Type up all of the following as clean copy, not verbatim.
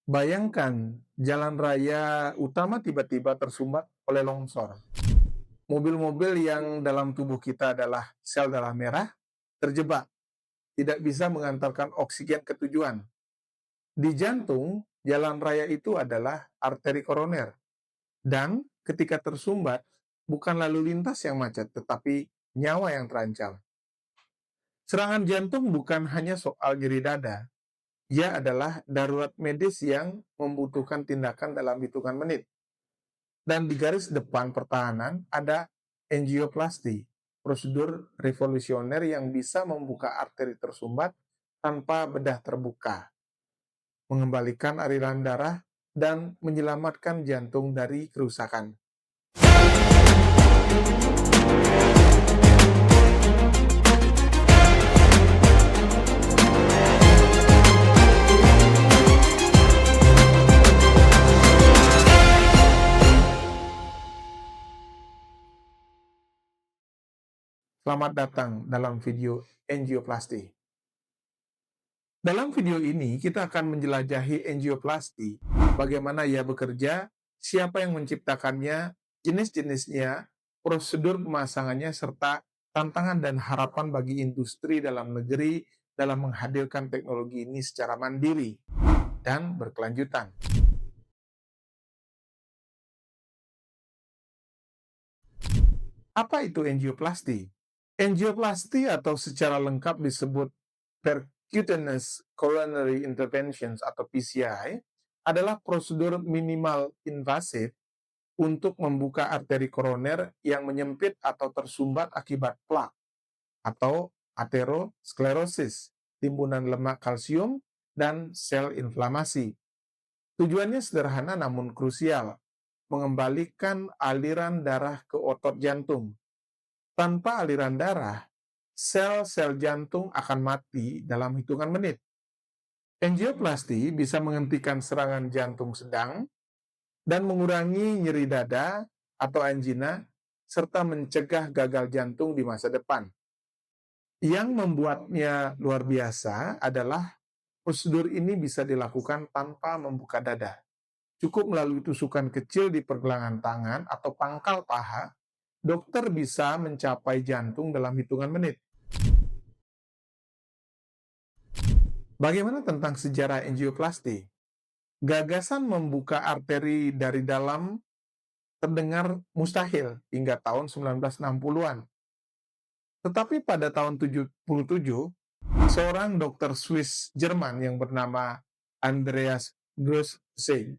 Bayangkan jalan raya utama tiba-tiba tersumbat oleh longsor. Mobil-mobil yang dalam tubuh kita adalah sel darah merah terjebak, tidak bisa mengantarkan oksigen ke tujuan. Di jantung, jalan raya itu adalah arteri koroner. Dan ketika tersumbat, bukan lalu lintas yang macet, tetapi nyawa yang terancam. Serangan jantung bukan hanya soal nyeri dada. Ia adalah darurat medis yang membutuhkan tindakan dalam hitungan menit. Dan di garis depan pertahanan ada angioplasti, prosedur revolusioner yang bisa membuka arteri tersumbat tanpa bedah terbuka, mengembalikan aliran darah, dan menyelamatkan jantung dari kerusakan. Selamat datang dalam video angioplasti. Dalam video ini, kita akan menjelajahi angioplasti, bagaimana ia bekerja, siapa yang menciptakannya, jenis-jenisnya, prosedur pemasangannya, serta tantangan dan harapan bagi industri dalam negeri dalam menghadirkan teknologi ini secara mandiri dan berkelanjutan. Apa itu angioplasti? Angioplasti atau secara lengkap disebut percutaneous coronary interventions atau PCI adalah prosedur minimal invasif untuk membuka arteri koroner yang menyempit atau tersumbat akibat plak atau aterosklerosis, timbunan lemak kalsium, dan sel inflamasi. Tujuannya sederhana namun krusial, mengembalikan aliran darah ke otot jantung. Tanpa aliran darah, sel-sel jantung akan mati dalam hitungan menit. Angioplasti bisa menghentikan serangan jantung sedang dan mengurangi nyeri dada atau angina, serta mencegah gagal jantung di masa depan. Yang membuatnya luar biasa adalah prosedur ini bisa dilakukan tanpa membuka dada. Cukup melalui tusukan kecil di pergelangan tangan atau pangkal paha, dokter bisa mencapai jantung dalam hitungan menit. Bagaimana tentang sejarah angioplasti? Gagasan membuka arteri dari dalam terdengar mustahil hingga tahun 1960-an. Tetapi pada tahun 77, seorang dokter Swiss Jerman yang bernama Andreas Grosseig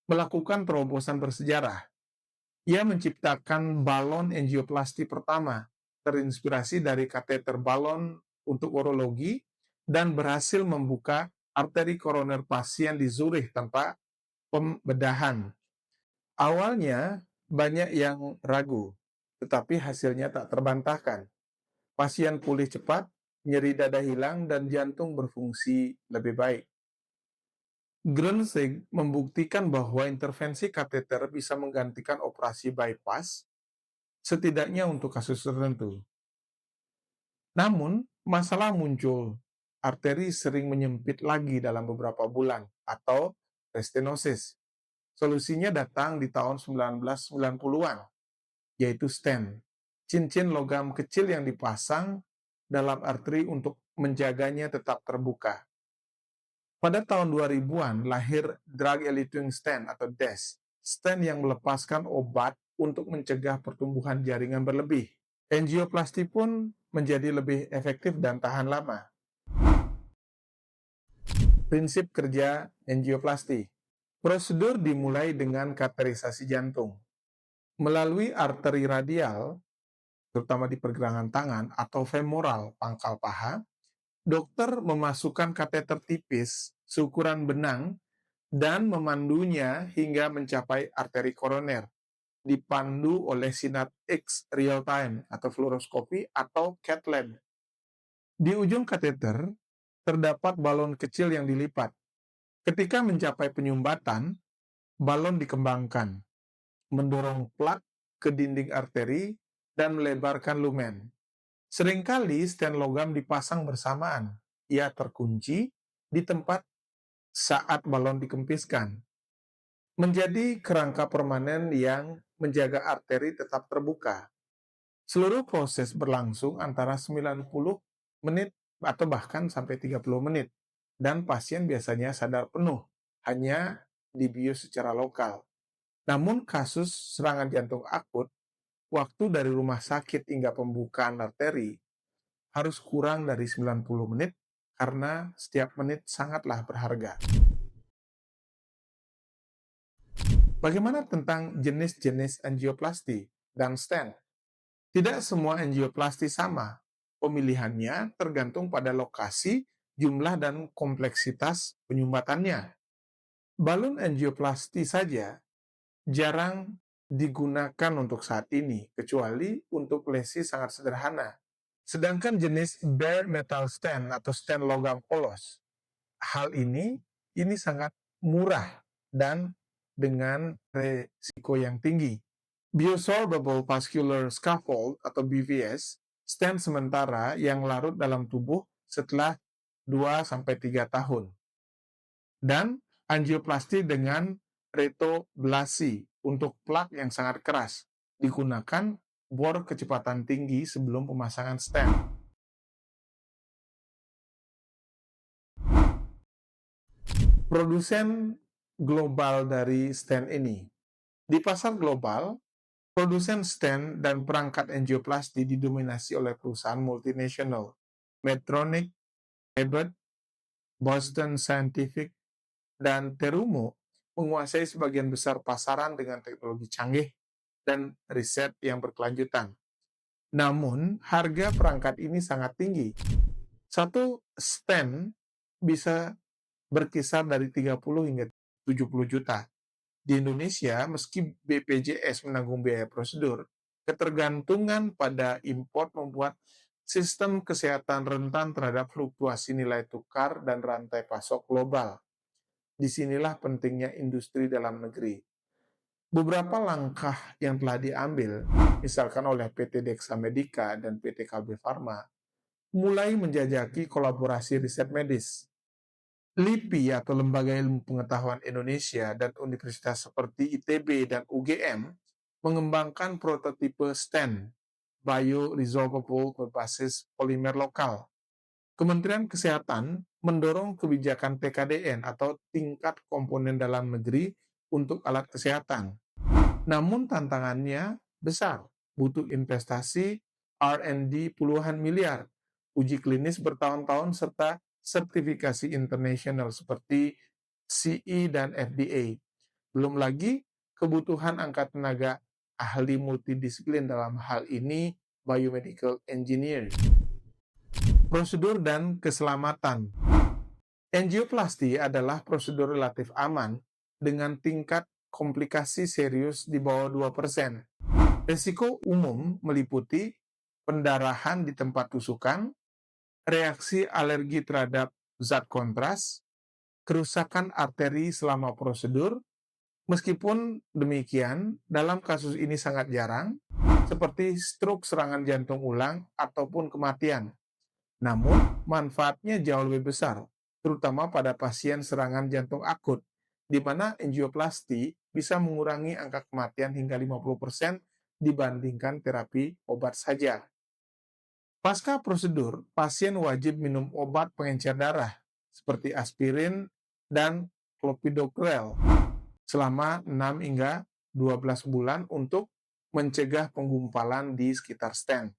melakukan terobosan bersejarah. Ia menciptakan balon angioplasti pertama, terinspirasi dari kateter balon untuk urologi, dan berhasil membuka arteri koroner pasien di Zurich tanpa pembedahan. Awalnya banyak yang ragu, tetapi hasilnya tak terbantahkan. Pasien pulih cepat, nyeri dada hilang, dan jantung berfungsi lebih baik. Grunzig membuktikan bahwa intervensi kateter bisa menggantikan operasi bypass, setidaknya untuk kasus tertentu. Namun, masalah muncul. Arteri sering menyempit lagi dalam beberapa bulan, atau restenosis. Solusinya datang di tahun 1990-an, yaitu stent, cincin logam kecil yang dipasang dalam arteri untuk menjaganya tetap terbuka. Pada tahun 2000-an lahir drug-eluting stent atau DES, stent yang melepaskan obat untuk mencegah pertumbuhan jaringan berlebih. Angioplasti pun menjadi lebih efektif dan tahan lama. Prinsip kerja angioplasti. Prosedur dimulai dengan kateterisasi jantung. Melalui arteri radial, terutama di pergelangan tangan atau femoral pangkal paha, dokter memasukkan kateter tipis seukuran benang dan memandunya hingga mencapai arteri koroner, dipandu oleh sinar X real time atau fluoroskopi atau cath lab. Di ujung kateter terdapat balon kecil yang dilipat. Ketika mencapai penyumbatan, balon dikembangkan, mendorong plak ke dinding arteri dan melebarkan lumen. Seringkali stent logam dipasang bersamaan. Ia terkunci di tempat saat balon dikempiskan, menjadi kerangka permanen yang menjaga arteri tetap terbuka. Seluruh proses berlangsung antara 90 menit atau bahkan sampai 30 menit, dan pasien biasanya sadar penuh, hanya dibius secara lokal. Namun kasus serangan jantung akut, waktu dari rumah sakit hingga pembukaan arteri harus kurang dari 90 menit karena setiap menit sangatlah berharga. Bagaimana tentang jenis-jenis angioplasti dan stent? Tidak semua angioplasti sama. Pemilihannya tergantung pada lokasi, jumlah, dan kompleksitas penyumbatannya. Balon angioplasti saja jarang digunakan untuk saat ini, kecuali untuk lesi sangat sederhana. Sedangkan jenis bare metal stent atau stent logam polos, hal ini sangat murah dan dengan resiko yang tinggi. Biosorbable vascular scaffold atau BVS, stent sementara yang larut dalam tubuh setelah 2-3 tahun. Dan angioplasti dengan retoblasi untuk plak yang sangat keras, digunakan bor kecepatan tinggi sebelum pemasangan stent. Produsen global dari stent ini. Di pasar global, produsen stent dan perangkat angioplasti didominasi oleh perusahaan multinasional. Medtronic, Abbott, Boston Scientific, dan Terumo menguasai sebagian besar pasaran dengan teknologi canggih dan riset yang berkelanjutan. Namun, harga perangkat ini sangat tinggi. Satu stent bisa berkisar dari 30 hingga 70 juta. Di Indonesia, meski BPJS menanggung biaya prosedur, ketergantungan pada import membuat sistem kesehatan rentan terhadap fluktuasi nilai tukar dan rantai pasok global. Disinilah pentingnya industri dalam negeri. Beberapa langkah yang telah diambil, misalkan oleh PT Dexa Medica dan PT Kalbe Farma, mulai menjajaki kolaborasi riset medis. LIPI atau Lembaga Ilmu Pengetahuan Indonesia dan universitas seperti ITB dan UGM mengembangkan prototipe stent bioresorbable berbasis polimer lokal. Kementerian Kesehatan mendorong kebijakan TKDN atau tingkat komponen dalam negeri untuk alat kesehatan. Namun tantangannya besar, butuh investasi R&D puluhan miliar, uji klinis bertahun-tahun, serta sertifikasi internasional seperti CE dan FDA. Belum lagi kebutuhan angkat tenaga ahli multidisiplin dalam hal ini biomedical engineer. Prosedur dan keselamatan. Angioplasti adalah prosedur relatif aman dengan tingkat komplikasi serius di bawah 2%. Risiko umum meliputi pendarahan di tempat tusukan, reaksi alergi terhadap zat kontras, kerusakan arteri selama prosedur. Meskipun demikian, dalam kasus ini sangat jarang, seperti stroke serangan jantung ulang ataupun kematian. Namun, manfaatnya jauh lebih besar, terutama pada pasien serangan jantung akut, di mana angioplasti bisa mengurangi angka kematian hingga 50% dibandingkan terapi obat saja. Pasca prosedur, pasien wajib minum obat pengencer darah, seperti aspirin dan clopidogrel, selama 6 hingga 12 bulan untuk mencegah penggumpalan di sekitar stent.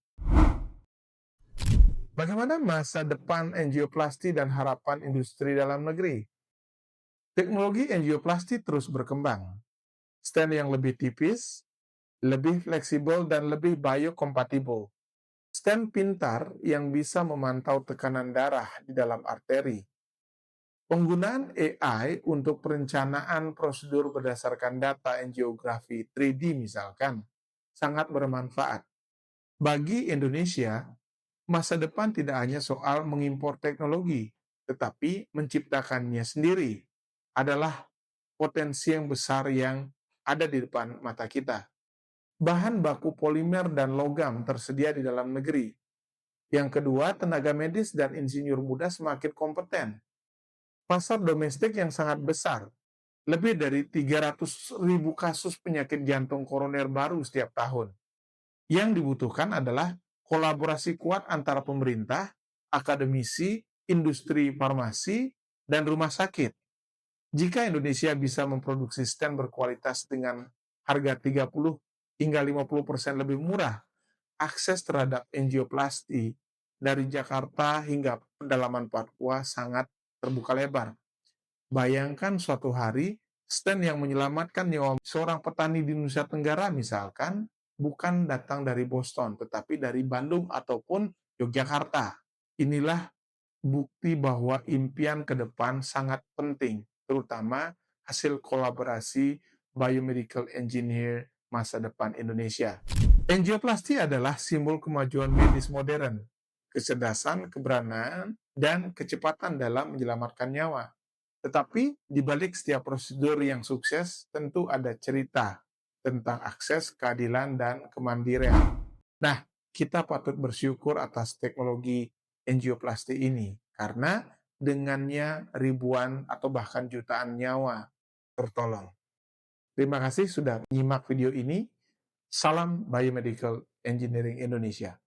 Bagaimana masa depan angioplasti dan harapan industri dalam negeri? Teknologi angioplasti terus berkembang. Stent yang lebih tipis, lebih fleksibel, dan lebih biokompatibel. Stent pintar yang bisa memantau tekanan darah di dalam arteri. Penggunaan AI untuk perencanaan prosedur berdasarkan data angiografi 3D misalkan, sangat bermanfaat. Bagi Indonesia, masa depan tidak hanya soal mengimpor teknologi, tetapi menciptakannya sendiri adalah potensi yang besar yang ada di depan mata kita. Bahan baku polimer dan logam tersedia di dalam negeri. Yang kedua, tenaga medis dan insinyur muda semakin kompeten. Pasar domestik yang sangat besar, lebih dari 300.000 kasus penyakit jantung koroner baru setiap tahun. Yang dibutuhkan adalah kolaborasi kuat antara pemerintah, akademisi, industri farmasi, dan rumah sakit. Jika Indonesia bisa memproduksi stent berkualitas dengan harga 30 hingga 50% lebih murah, akses terhadap angioplasti dari Jakarta hingga pedalaman Papua sangat terbuka lebar. Bayangkan suatu hari, stent yang menyelamatkan nyawa seorang petani di Nusa Tenggara misalkan, bukan datang dari Boston, tetapi dari Bandung ataupun Yogyakarta. Inilah bukti bahwa impian ke depan sangat penting, terutama hasil kolaborasi biomedical engineer masa depan Indonesia. Angioplasti adalah simbol kemajuan medis modern, kecerdasan, keberanian, dan kecepatan dalam menyelamatkan nyawa. Tetapi di balik setiap prosedur yang sukses, tentu ada cerita tentang akses, keadilan, dan kemandirian. Nah, kita patut bersyukur atas teknologi angioplasti ini, karena dengannya ribuan atau bahkan jutaan nyawa tertolong. Terima kasih sudah menyimak video ini. Salam Biomedical Engineering Indonesia.